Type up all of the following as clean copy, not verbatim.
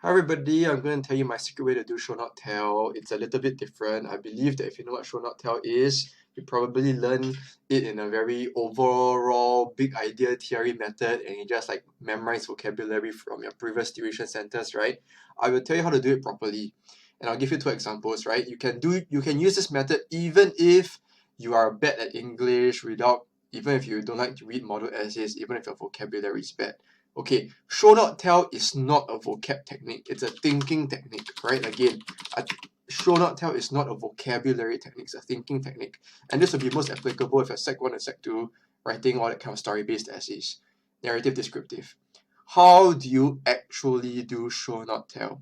Hi everybody, I'm going to tell you my secret way to do show not tell. It's a little bit different. I believe that if you know what show not tell is, you probably learn it in a very overall big idea theory method and you just like memorize vocabulary from your previous tuition centers, right? I will tell you how to do it properly. And I'll give you two examples, right? You can use this method even if you are bad at English even if you don't like to read model essays, even if your vocabulary is bad. Okay, show not tell is not a vocab technique, it's a thinking technique, right? Again, show not tell is not a vocabulary technique, it's a thinking technique. And this will be most applicable if you're Sec 1 and Sec 2 writing all that kind of story-based essays. Narrative descriptive. How do you actually do show not tell?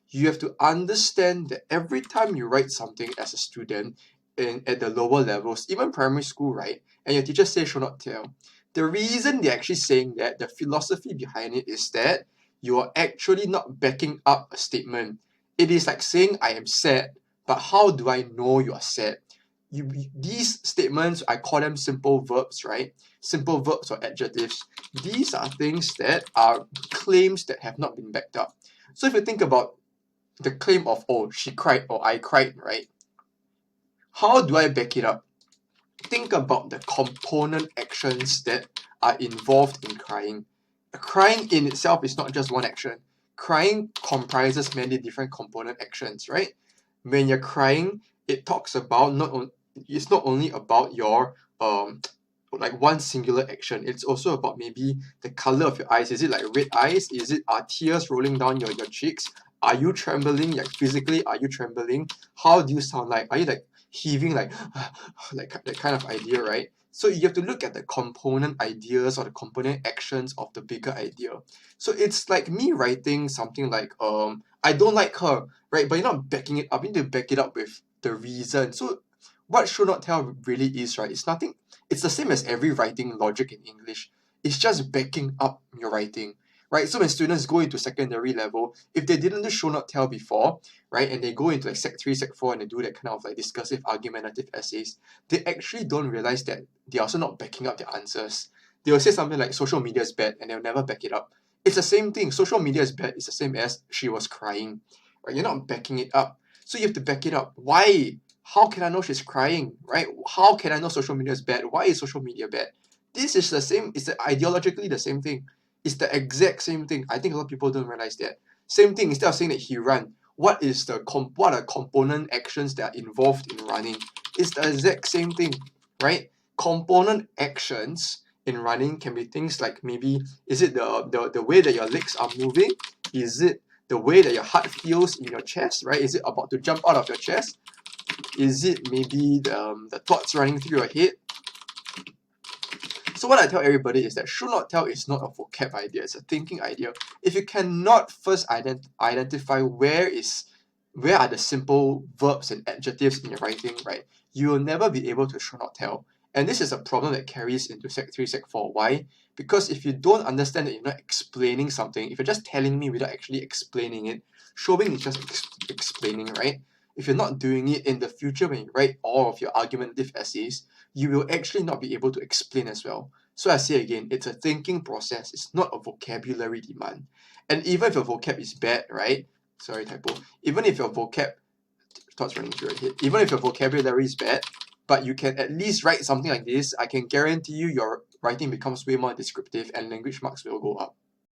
You have to understand that every time you write something as a student at the lower levels, even primary school, right? And your teacher says show not tell. The reason they're actually saying that, the philosophy behind it is that you are actually not backing up a statement. It is like saying I am sad, but how do I know you are sad? These statements, I call them simple verbs, right? Simple verbs or adjectives. These are things that are claims that have not been backed up. So if you think about the claim of, oh, she cried or I cried, right? How do I back it up? Think about the component actions that are involved in crying. Crying in itself is not just one action. Crying comprises many different component actions, right? When you're crying, it talks about it's not only about your like one singular action. It's also about maybe the color of your eyes. Is it like red eyes? Are tears rolling down your cheeks? Are you trembling? Like physically, are you trembling? How do you sound like? Are you like heaving like that kind of idea, right? So you have to look at the component ideas or the component actions of the bigger idea. So it's like me writing something like I don't like her, right? But you're not backing it up. You need to back it up with the reason. So what should not tell really is, right? It's nothing. It's the same as every writing logic in English. It's just backing up your writing, right? So when students go into secondary level, if they didn't do show not tell before, right, and they go into like Sec 3, Sec 4 and they do that kind of like discursive argumentative essays, they actually don't realize that they're also not backing up their answers. They will say something like social media is bad and they'll never back it up. It's the same thing. Social media is bad. It's the same as she was crying, right? You're not backing it up. So you have to back it up. Why? How can I know she's crying, right? How can I know social media is bad? Why is social media bad? This is the same, it's ideologically the same thing. It's the exact same thing. I think a lot of people don't realize that. Same thing, instead of saying that he ran, what are component actions that are involved in running? It's the exact same thing, right? Component actions in running can be things like maybe, is it the way that your legs are moving? Is it the way that your heart feels in your chest, right? Is it about to jump out of your chest? Is it maybe the thoughts running through your head? So what I tell everybody is that should not tell is not a vocab idea, it's a thinking idea. If you cannot first identify where are the simple verbs and adjectives in your writing, right, you will never be able to should not tell. And this is a problem that carries into Sec 3, Sec 4. Why? Because if you don't understand that you're not explaining something, if you're just telling me without actually explaining it, showing is just explaining, right? If you're not doing it in the future when you write all of your argumentative essays, you will actually not be able to explain as well. So I say again, it's a thinking process, it's not a vocabulary demand. And even if your vocab is bad, right? Sorry, typo. Even if your thoughts running through your head, even if your vocabulary is bad, but you can at least write something like this, I can guarantee you your writing becomes way more descriptive and language marks will go up.